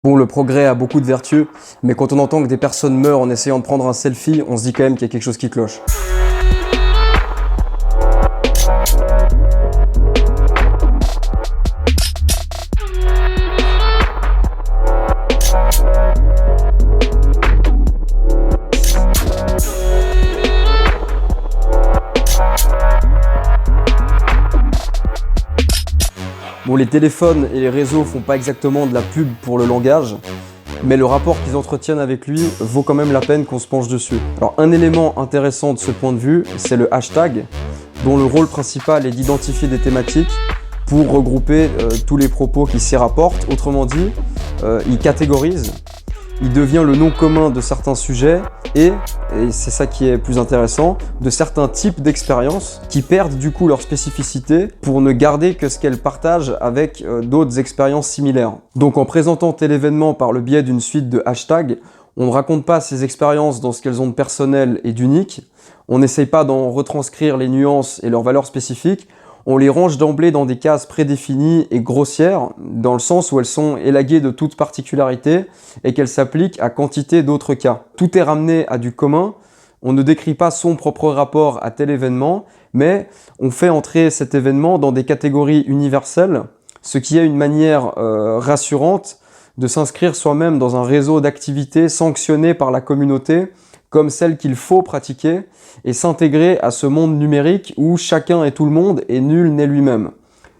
Bon, le progrès a beaucoup de vertus, mais quand on entend que des personnes meurent en essayant de prendre un selfie, on se dit quand même qu'il y a quelque chose qui cloche. Bon, les téléphones et les réseaux font pas exactement de la pub pour le langage, mais le rapport qu'ils entretiennent avec lui vaut quand même la peine qu'on se penche dessus. Alors, un élément intéressant de ce point de vue, c'est le hashtag, dont le rôle principal est d'identifier des thématiques pour regrouper tous les propos qui s'y rapportent. Autrement dit, il catégorise, il devient le nom commun de certains sujets et c'est ça qui est plus intéressant, de certains types d'expériences qui perdent du coup leur spécificité pour ne garder que ce qu'elles partagent avec d'autres expériences similaires. Donc en présentant tel événement par le biais d'une suite de hashtags, on ne raconte pas ces expériences dans ce qu'elles ont de personnel et d'unique, on n'essaye pas d'en retranscrire les nuances et leurs valeurs spécifiques, on les range d'emblée dans des cases prédéfinies et grossières, dans le sens où elles sont élaguées de toute particularité et qu'elles s'appliquent à quantité d'autres cas. Tout est ramené à du commun, on ne décrit pas son propre rapport à tel événement, mais on fait entrer cet événement dans des catégories universelles, ce qui est une manière rassurante de s'inscrire soi-même dans un réseau d'activités sanctionnées par la communauté, comme celle qu'il faut pratiquer, et s'intégrer à ce monde numérique où chacun est tout le monde et nul n'est lui-même.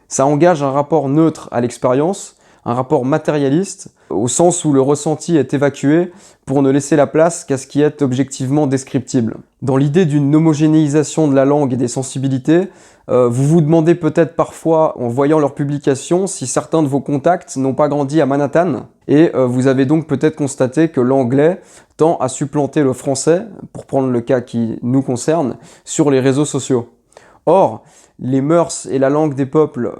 Ça engage un rapport neutre à l'expérience, un rapport matérialiste, au sens où le ressenti est évacué pour ne laisser la place qu'à ce qui est objectivement descriptible. Dans l'idée d'une homogénéisation de la langue et des sensibilités, vous vous demandez peut-être parfois, en voyant leurs publications, si certains de vos contacts n'ont pas grandi à Manhattan, et vous avez donc peut-être constaté que l'anglais tend à supplanter le français, pour prendre le cas qui nous concerne, sur les réseaux sociaux. Or, les mœurs et la langue des peuples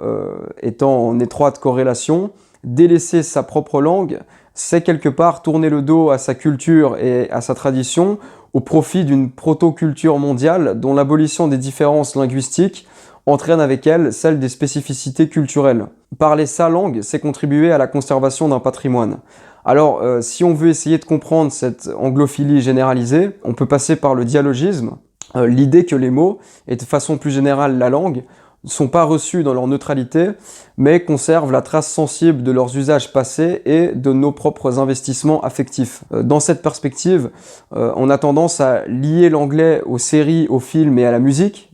étant en étroite corrélation, délaisser sa propre langue, c'est quelque part tourner le dos à sa culture et à sa tradition au profit d'une proto-culture mondiale dont l'abolition des différences linguistiques entraîne avec elle celle des spécificités culturelles. Parler sa langue, c'est contribuer à la conservation d'un patrimoine. Alors, si on veut essayer de comprendre cette anglophilie généralisée, on peut passer par le dialogisme, l'idée que les mots, et de façon plus générale la langue, ne sont pas reçus dans leur neutralité, mais conservent la trace sensible de leurs usages passés et de nos propres investissements affectifs. Dans cette perspective, on a tendance à lier l'anglais aux séries, aux films et à la musique,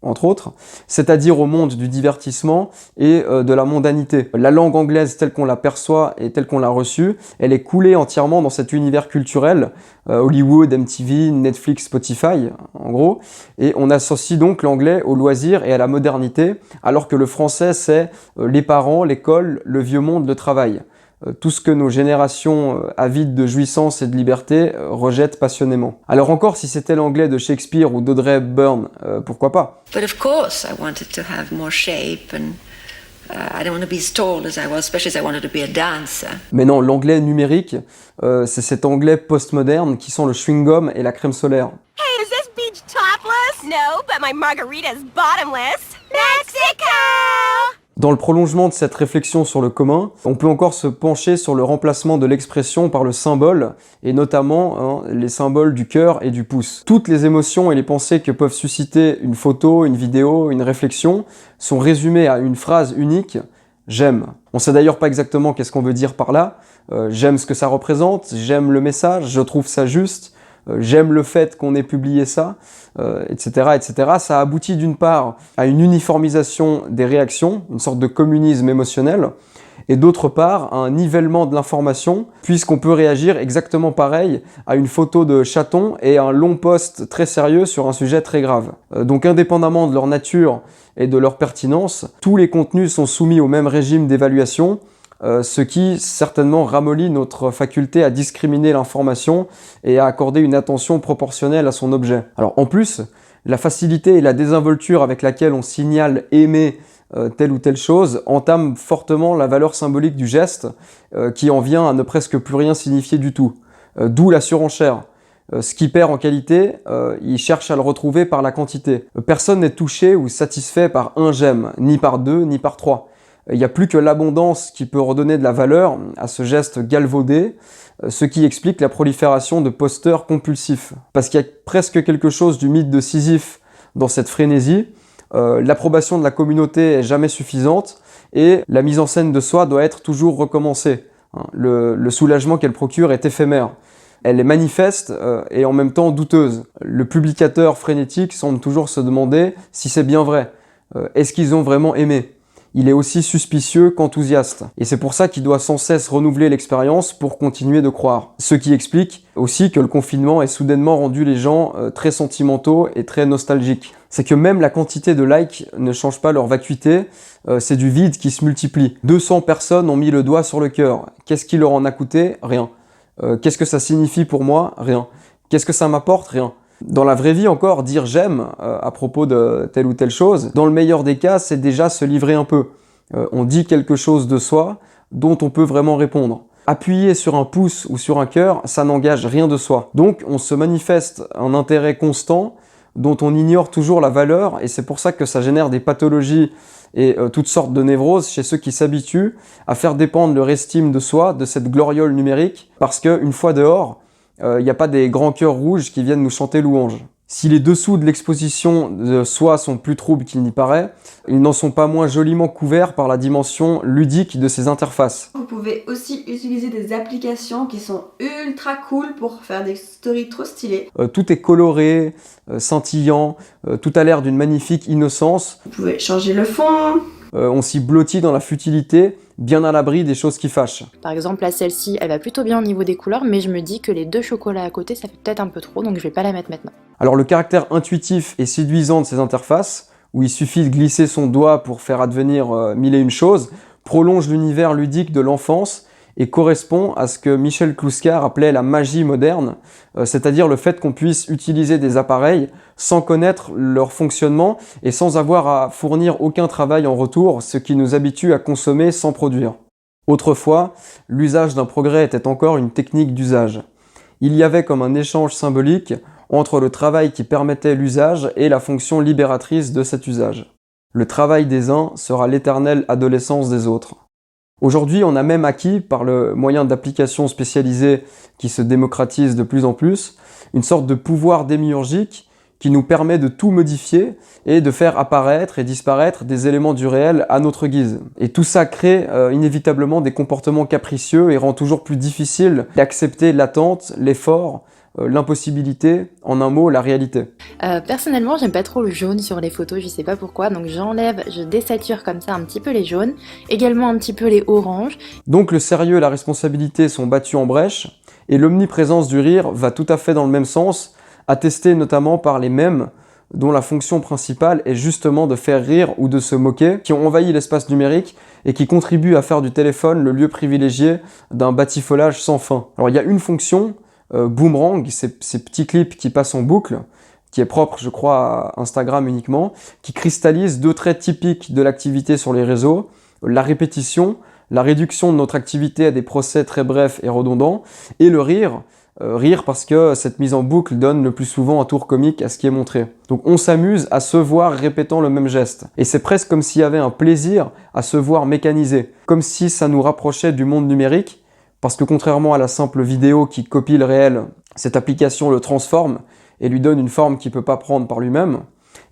entre autres, c'est-à-dire au monde du divertissement et de la mondanité. La langue anglaise telle qu'on la perçoit et telle qu'on l'a reçue, elle est coulée entièrement dans cet univers culturel, Hollywood, MTV, Netflix, Spotify, en gros, et on associe donc l'anglais au loisir et à la modernité, alors que le français c'est les parents, l'école, le vieux monde, le travail. Tout ce que nos générations avides de jouissance et de liberté rejettent passionnément. Alors encore, si c'était l'anglais de Shakespeare ou d'Audrey Hepburn, pourquoi pas? But of course I wanted to have more shape and I didn't want to be as tall as I was, especially as I wanted to be a dancer. Mais non, l'anglais numérique, c'est cet anglais postmoderne qui sent le chewing-gum et la crème solaire. Hey, is this beach topless? No, but my margarita's bottomless. Mexico! Dans le prolongement de cette réflexion sur le commun, on peut encore se pencher sur le remplacement de l'expression par le symbole, et notamment les symboles du cœur et du pouce. Toutes les émotions et les pensées que peuvent susciter une photo, une vidéo, une réflexion sont résumées à une phrase unique, « j'aime ». On sait d'ailleurs pas exactement qu'est-ce qu'on veut dire par là, j'aime ce que ça représente, j'aime le message, je trouve ça juste, j'aime le fait qu'on ait publié ça, etc., etc. Ça aboutit d'une part à une uniformisation des réactions, une sorte de communisme émotionnel, et d'autre part à un nivellement de l'information, puisqu'on peut réagir exactement pareil à une photo de chaton et à un long post très sérieux sur un sujet très grave. Donc indépendamment de leur nature et de leur pertinence, tous les contenus sont soumis au même régime d'évaluation, ce qui certainement ramollit notre faculté à discriminer l'information et à accorder une attention proportionnelle à son objet. Alors en plus, la facilité et la désinvolture avec laquelle on signale aimer telle ou telle chose entament fortement la valeur symbolique du geste qui en vient à ne presque plus rien signifier du tout. D'où la surenchère. Ce qui perd en qualité, il cherche à le retrouver par la quantité. Personne n'est touché ou satisfait par un j'aime, ni par deux, ni par trois. Il n'y a plus que l'abondance qui peut redonner de la valeur à ce geste galvaudé, ce qui explique la prolifération de posteurs compulsifs. Parce qu'il y a presque quelque chose du mythe de Sisyphe dans cette frénésie. L'approbation de la communauté est jamais suffisante et la mise en scène de soi doit être toujours recommencée. Le soulagement qu'elle procure est éphémère. Elle est manifeste et en même temps douteuse. Le publicateur frénétique semble toujours se demander si c'est bien vrai. Est-ce qu'ils ont vraiment aimé ? Il est aussi suspicieux qu'enthousiaste. Et c'est pour ça qu'il doit sans cesse renouveler l'expérience pour continuer de croire. Ce qui explique aussi que le confinement ait soudainement rendu les gens très sentimentaux et très nostalgiques. C'est que même la quantité de likes ne change pas leur vacuité, c'est du vide qui se multiplie. 200 personnes ont mis le doigt sur le cœur. Qu'est-ce qui leur en a coûté ? Rien. Qu'est-ce que ça signifie pour moi ? Rien. Qu'est-ce que ça m'apporte ? Rien. Dans la vraie vie encore, dire j'aime à propos de telle ou telle chose, dans le meilleur des cas, c'est déjà se livrer un peu. On dit quelque chose de soi dont on peut vraiment répondre. Appuyer sur un pouce ou sur un cœur, ça n'engage rien de soi. Donc on se manifeste un intérêt constant dont on ignore toujours la valeur et c'est pour ça que ça génère des pathologies et toutes sortes de névroses chez ceux qui s'habituent à faire dépendre leur estime de soi de cette gloriole numérique parce qu'une fois dehors, il n'y a pas des grands cœurs rouges qui viennent nous chanter louange. Si les dessous de l'exposition de soi sont plus troubles qu'il n'y paraît, ils n'en sont pas moins joliment couverts par la dimension ludique de ces interfaces. Vous pouvez aussi utiliser des applications qui sont ultra cool pour faire des stories trop stylées. Tout est coloré, scintillant, tout a l'air d'une magnifique innocence. Vous pouvez changer le fond. On s'y blottit dans la futilité, bien à l'abri des choses qui fâchent. Par exemple, là, celle-ci, elle va plutôt bien au niveau des couleurs, mais je me dis que les 2 chocolats à côté, ça fait peut-être un peu trop, donc je vais pas la mettre maintenant. Alors le caractère intuitif et séduisant de ces interfaces, où il suffit de glisser son doigt pour faire advenir mille et une choses, prolonge l'univers ludique de l'enfance et correspond à ce que Michel Clouscar appelait la magie moderne, c'est-à-dire le fait qu'on puisse utiliser des appareils sans connaître leur fonctionnement et sans avoir à fournir aucun travail en retour, ce qui nous habitue à consommer sans produire. Autrefois, l'usage d'un progrès était encore une technique d'usage. Il y avait comme un échange symbolique entre le travail qui permettait l'usage et la fonction libératrice de cet usage. Le travail des uns sera l'éternelle adolescence des autres. Aujourd'hui, on a même acquis, par le moyen d'applications spécialisées qui se démocratisent de plus en plus, une sorte de pouvoir démiurgique qui nous permet de tout modifier et de faire apparaître et disparaître des éléments du réel à notre guise. Et tout ça crée inévitablement des comportements capricieux et rend toujours plus difficile d'accepter l'attente, l'effort, l'impossibilité, en un mot, la réalité. Personnellement, j'aime pas trop le jaune sur les photos, je sais pas pourquoi, donc j'enlève, je désature comme ça un petit peu les jaunes, également un petit peu les oranges. Donc le sérieux et la responsabilité sont battus en brèche, et l'omniprésence du rire va tout à fait dans le même sens, attesté notamment par les mèmes, dont la fonction principale est justement de faire rire ou de se moquer, qui ont envahi l'espace numérique et qui contribuent à faire du téléphone le lieu privilégié d'un batifolage sans fin. Alors il y a une fonction, boomerang, ces petits clips qui passent en boucle, qui est propre, je crois, à Instagram uniquement, qui cristallise 2 traits typiques de l'activité sur les réseaux, la répétition, la réduction de notre activité à des procès très brefs et redondants, et le rire, rire parce que cette mise en boucle donne le plus souvent un tour comique à ce qui est montré. Donc on s'amuse à se voir répétant le même geste. Et c'est presque comme s'il y avait un plaisir à se voir mécanisé, comme si ça nous rapprochait du monde numérique, parce que contrairement à la simple vidéo qui copie le réel, cette application le transforme et lui donne une forme qu'il ne peut pas prendre par lui-même.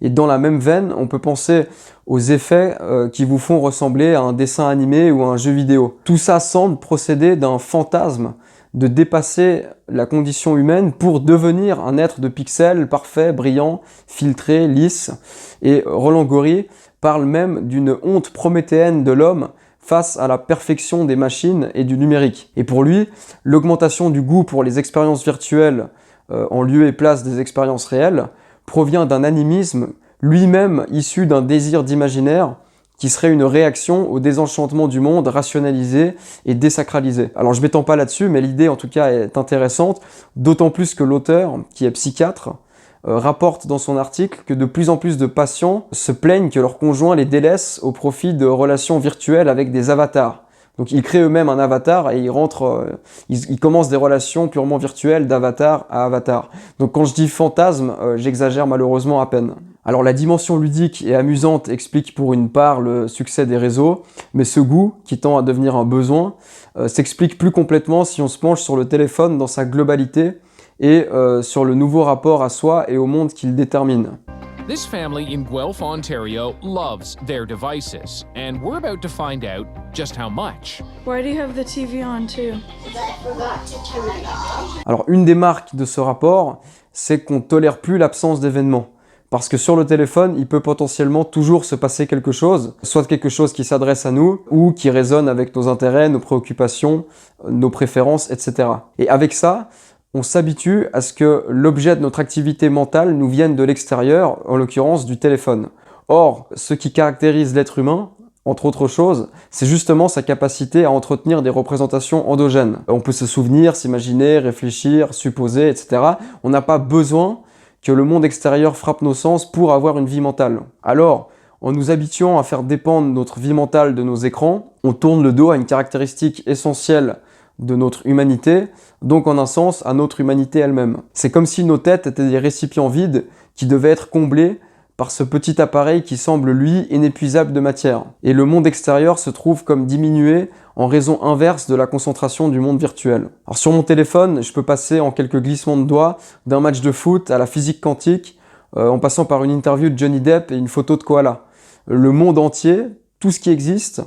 Et dans la même veine, on peut penser aux effets qui vous font ressembler à un dessin animé ou à un jeu vidéo. Tout ça semble procéder d'un fantasme de dépasser la condition humaine pour devenir un être de pixels parfait, brillant, filtré, lisse. Et Roland Gori parle même d'une honte prométhéenne de l'homme face à la perfection des machines et du numérique. Et pour lui, l'augmentation du goût pour les expériences virtuelles en lieu et place des expériences réelles provient d'un animisme lui-même issu d'un désir d'imaginaire qui serait une réaction au désenchantement du monde rationalisé et désacralisé. Alors je m'étends pas là-dessus, mais l'idée en tout cas est intéressante, d'autant plus que l'auteur, qui est psychiatre, rapporte dans son article que de plus en plus de patients se plaignent que leur conjoint les délaisse au profit de relations virtuelles avec des avatars. Donc ils créent eux-mêmes un avatar et ils commencent des relations purement virtuelles d'avatar à avatar. Donc quand je dis fantasme, j'exagère malheureusement à peine. Alors la dimension ludique et amusante explique pour une part le succès des réseaux, mais ce goût, qui tend à devenir un besoin, s'explique plus complètement si on se penche sur le téléphone dans sa globalité et sur le nouveau rapport à soi et au monde qu'il détermine. This family in Guelph, Ontario loves their devices, and we're about to find out just how much. Why do you have the TV on too? Alors une des marques de ce rapport, c'est qu'on ne tolère plus l'absence d'événements. Parce que sur le téléphone, il peut potentiellement toujours se passer quelque chose, soit quelque chose qui s'adresse à nous, ou qui résonne avec nos intérêts, nos préoccupations, nos préférences, etc. Et avec ça, on s'habitue à ce que l'objet de notre activité mentale nous vienne de l'extérieur, en l'occurrence du téléphone. Or, ce qui caractérise l'être humain, entre autres choses, c'est justement sa capacité à entretenir des représentations endogènes. On peut se souvenir, s'imaginer, réfléchir, supposer, etc. On n'a pas besoin que le monde extérieur frappe nos sens pour avoir une vie mentale. Alors, en nous habituant à faire dépendre notre vie mentale de nos écrans, on tourne le dos à une caractéristique essentielle de notre humanité, donc en un sens à notre humanité elle-même. C'est comme si nos têtes étaient des récipients vides qui devaient être comblés par ce petit appareil qui semble, lui, inépuisable de matière. Et le monde extérieur se trouve comme diminué en raison inverse de la concentration du monde virtuel. Alors sur mon téléphone, je peux passer en quelques glissements de doigts d'un match de foot à la physique quantique, en passant par une interview de Johnny Depp et une photo de koala. Le monde entier, tout ce qui existe,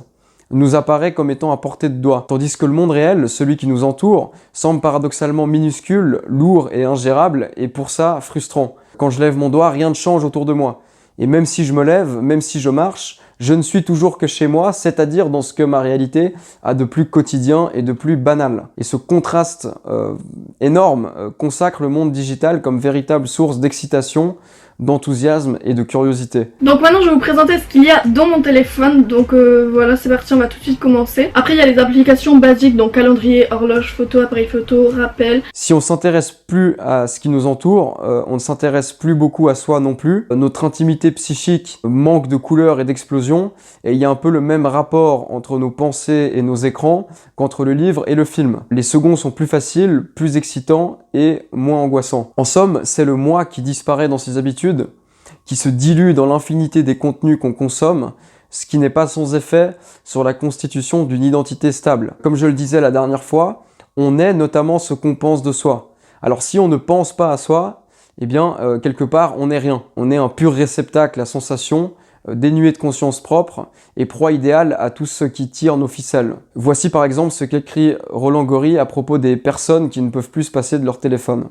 nous apparaît comme étant à portée de doigt. Tandis que le monde réel, celui qui nous entoure, semble paradoxalement minuscule, lourd et ingérable, et pour ça frustrant. Quand je lève mon doigt, rien ne change autour de moi. Et même si je me lève, même si je marche, je ne suis toujours que chez moi, c'est-à-dire dans ce que ma réalité a de plus quotidien et de plus banal. Et ce contraste énorme consacre le monde digital comme véritable source d'excitation, d'enthousiasme et de curiosité. Donc maintenant je vais vous présenter ce qu'il y a dans mon téléphone, donc voilà c'est parti, on va tout de suite commencer. Après il y a les applications basiques, donc calendrier, horloge, photo, appareil photo, rappel. Si on s'intéresse plus à ce qui nous entoure, on ne s'intéresse plus beaucoup à soi non plus. Notre intimité psychique manque de couleurs et d'explosions, et il y a un peu le même rapport entre nos pensées et nos écrans qu'entre le livre et le film. Les seconds sont plus faciles, plus excitants et moins angoissants. En somme, c'est le moi qui disparaît dans ses habitudes, qui se dilue dans l'infinité des contenus qu'on consomme, ce qui n'est pas sans effet sur la constitution d'une identité stable. Comme je le disais la dernière fois, on est notamment ce qu'on pense de soi. Alors si on ne pense pas à soi, eh bien, quelque part, on n'est rien. On est un pur réceptacle à sensations, dénué de conscience propre et proie idéale à tout ce qui tire nos ficelles. Voici par exemple ce qu'écrit Roland Gori à propos des personnes qui ne peuvent plus se passer de leur téléphone.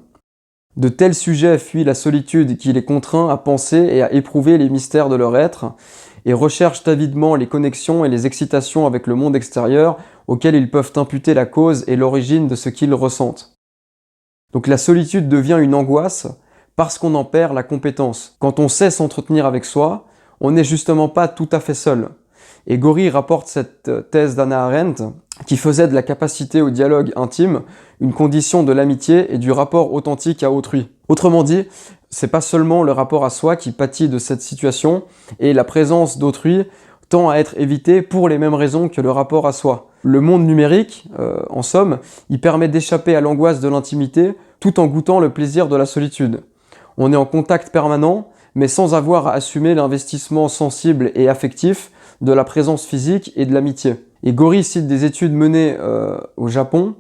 De tels sujets fuient la solitude qui les contraint à penser et à éprouver les mystères de leur être, et recherchent avidement les connexions et les excitations avec le monde extérieur auxquels ils peuvent imputer la cause et l'origine de ce qu'ils ressentent. Donc la solitude devient une angoisse parce qu'on en perd la compétence. Quand on sait s'entretenir avec soi, on n'est justement pas tout à fait seul. Et Gori rapporte cette thèse d'Hannah Arendt qui faisait de la capacité au dialogue intime une condition de l'amitié et du rapport authentique à autrui. Autrement dit, c'est pas seulement le rapport à soi qui pâtit de cette situation, et la présence d'autrui tend à être évitée pour les mêmes raisons que le rapport à soi. Le monde numérique, en somme, il permet d'échapper à l'angoisse de l'intimité tout en goûtant le plaisir de la solitude. On est en contact permanent, mais sans avoir à assumer l'investissement sensible et affectif de la présence physique et de l'amitié. Et Gori cite des études menées au Japon,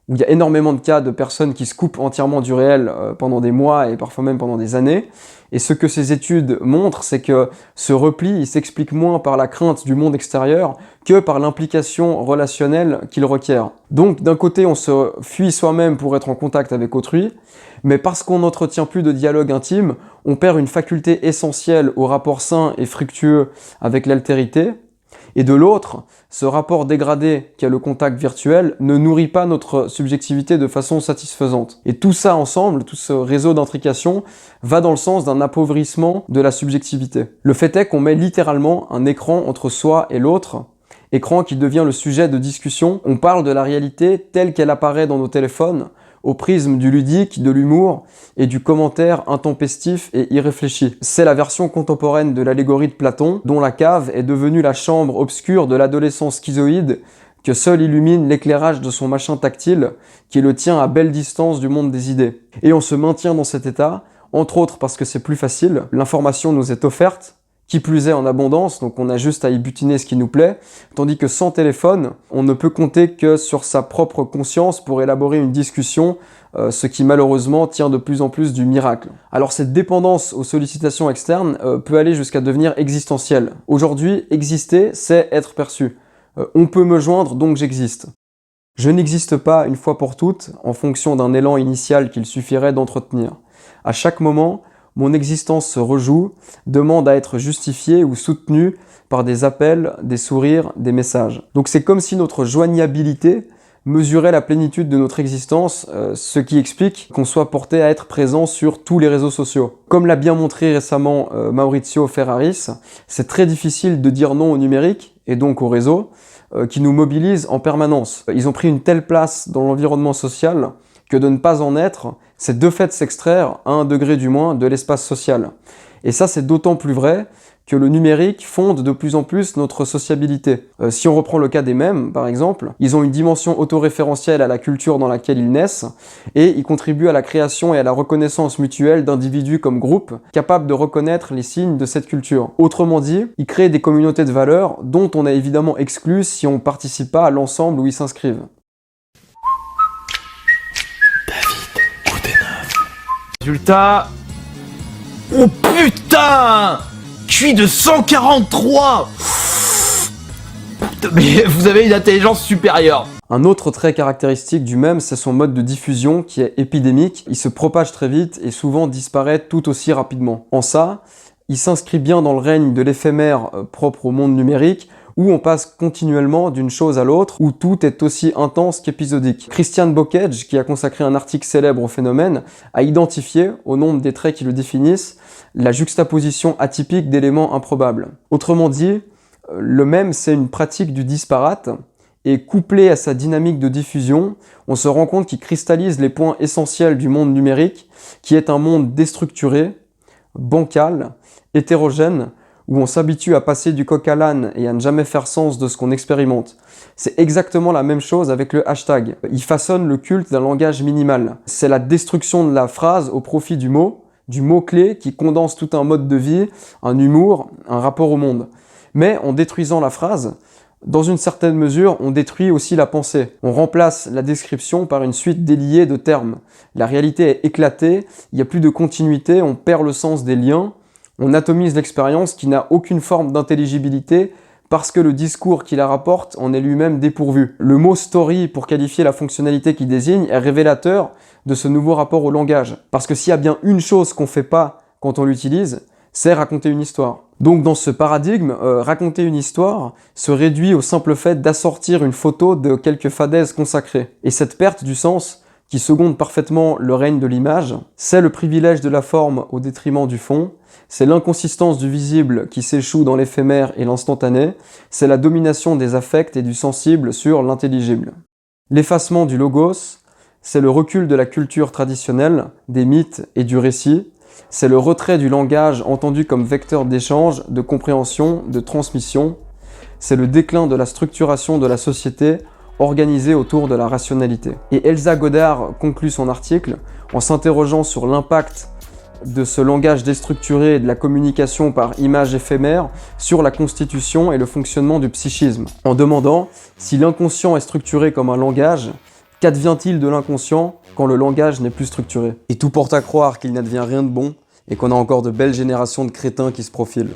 où il y a énormément de cas de personnes qui se coupent entièrement du réel pendant des mois et parfois même pendant des années. Et ce que ces études montrent, c'est que ce repli il s'explique moins par la crainte du monde extérieur que par l'implication relationnelle qu'il requiert. Donc d'un côté, on se fuit soi-même pour être en contact avec autrui, mais parce qu'on n'entretient plus de dialogue intime, on perd une faculté essentielle au rapport sain et fructueux avec l'altérité. Et de l'autre, ce rapport dégradé qu'est le contact virtuel ne nourrit pas notre subjectivité de façon satisfaisante. Et tout ça ensemble, tout ce réseau d'intrications, va dans le sens d'un appauvrissement de la subjectivité. Le fait est qu'on met littéralement un écran entre soi et l'autre, écran qui devient le sujet de discussion. On parle de la réalité telle qu'elle apparaît dans nos téléphones, au prisme du ludique, de l'humour et du commentaire intempestif et irréfléchi. C'est la version contemporaine de l'allégorie de Platon, dont la cave est devenue la chambre obscure de l'adolescent schizoïde que seul illumine l'éclairage de son machin tactile qui le tient à belle distance du monde des idées. Et on se maintient dans cet état, entre autres parce que c'est plus facile, l'information nous est offerte, qui plus est en abondance, donc on a juste à y butiner ce qui nous plaît, tandis que sans téléphone, on ne peut compter que sur sa propre conscience pour élaborer une discussion, ce qui malheureusement tient de plus en plus du miracle. Alors cette dépendance aux sollicitations externes peut aller jusqu'à devenir existentielle. Aujourd'hui, exister, c'est être perçu. On peut me joindre, donc j'existe. Je n'existe pas une fois pour toutes en fonction d'un élan initial qu'il suffirait d'entretenir. À chaque moment, mon existence se rejoue, demande à être justifiée ou soutenue par des appels, des sourires, des messages. Donc c'est comme si notre joignabilité mesurait la plénitude de notre existence, ce qui explique qu'on soit porté à être présent sur tous les réseaux sociaux. Comme l'a bien montré récemment Maurizio Ferraris, c'est très difficile de dire non au numérique, et donc au réseau, qui nous mobilisent en permanence. Ils ont pris une telle place dans l'environnement social que de ne pas en être, c'est de fait s'extraire, à 1 degré du moins, de l'espace social. Et ça, c'est d'autant plus vrai que le numérique fonde de plus en plus notre sociabilité. Si on reprend le cas des mèmes, par exemple, ils ont une dimension autoréférentielle à la culture dans laquelle ils naissent, et ils contribuent à la création et à la reconnaissance mutuelle d'individus comme groupes, capables de reconnaître les signes de cette culture. Autrement dit, ils créent des communautés de valeurs dont on est évidemment exclu si on ne participe pas à l'ensemble où ils s'inscrivent. Résultat... Oh putain! QI de 143! Mais vous avez une intelligence supérieure! Un autre trait caractéristique du mème, c'est son mode de diffusion qui est épidémique. Il se propage très vite et souvent disparaît tout aussi rapidement. En ça, il s'inscrit bien dans le règne de l'éphémère propre au monde numérique, où on passe continuellement d'une chose à l'autre, où tout est aussi intense qu'épisodique. Christian Bocage, qui a consacré un article célèbre au phénomène, a identifié, au nombre des traits qui le définissent, la juxtaposition atypique d'éléments improbables. Autrement dit, le mème, c'est une pratique du disparate, et couplé à sa dynamique de diffusion, on se rend compte qu'il cristallise les points essentiels du monde numérique, qui est un monde déstructuré, bancal, hétérogène, où on s'habitue à passer du coq à l'âne et à ne jamais faire sens de ce qu'on expérimente. C'est exactement la même chose avec le hashtag. Il façonne le culte d'un langage minimal. C'est la destruction de la phrase au profit du mot-clé qui condense tout un mode de vie, un humour, un rapport au monde. Mais en détruisant la phrase, dans une certaine mesure, on détruit aussi la pensée. On remplace la description par une suite déliée de termes. La réalité est éclatée, il n'y a plus de continuité, on perd le sens des liens, on atomise l'expérience qui n'a aucune forme d'intelligibilité parce que le discours qui la rapporte en est lui-même dépourvu. Le mot « story » pour qualifier la fonctionnalité qu'il désigne est révélateur de ce nouveau rapport au langage. Parce que s'il y a bien une chose qu'on fait pas quand on l'utilise, c'est raconter une histoire. Donc dans ce paradigme, raconter une histoire se réduit au simple fait d'assortir une photo de quelques fadaises consacrées. Et cette perte du sens, qui seconde parfaitement le règne de l'image, c'est le privilège de la forme au détriment du fond, c'est l'inconsistance du visible qui s'échoue dans l'éphémère et l'instantané, c'est la domination des affects et du sensible sur l'intelligible. L'effacement du logos, c'est le recul de la culture traditionnelle, des mythes et du récit, c'est le retrait du langage entendu comme vecteur d'échange, de compréhension, de transmission, c'est le déclin de la structuration de la société organisée autour de la rationalité. Et Elsa Godard conclut son article en s'interrogeant sur l'impact de ce langage déstructuré et de la communication par images éphémères sur la constitution et le fonctionnement du psychisme, en demandant si l'inconscient est structuré comme un langage, qu'advient-il de l'inconscient quand le langage n'est plus structuré? Et tout porte à croire qu'il n'advient rien de bon et qu'on a encore de belles générations de crétins qui se profilent.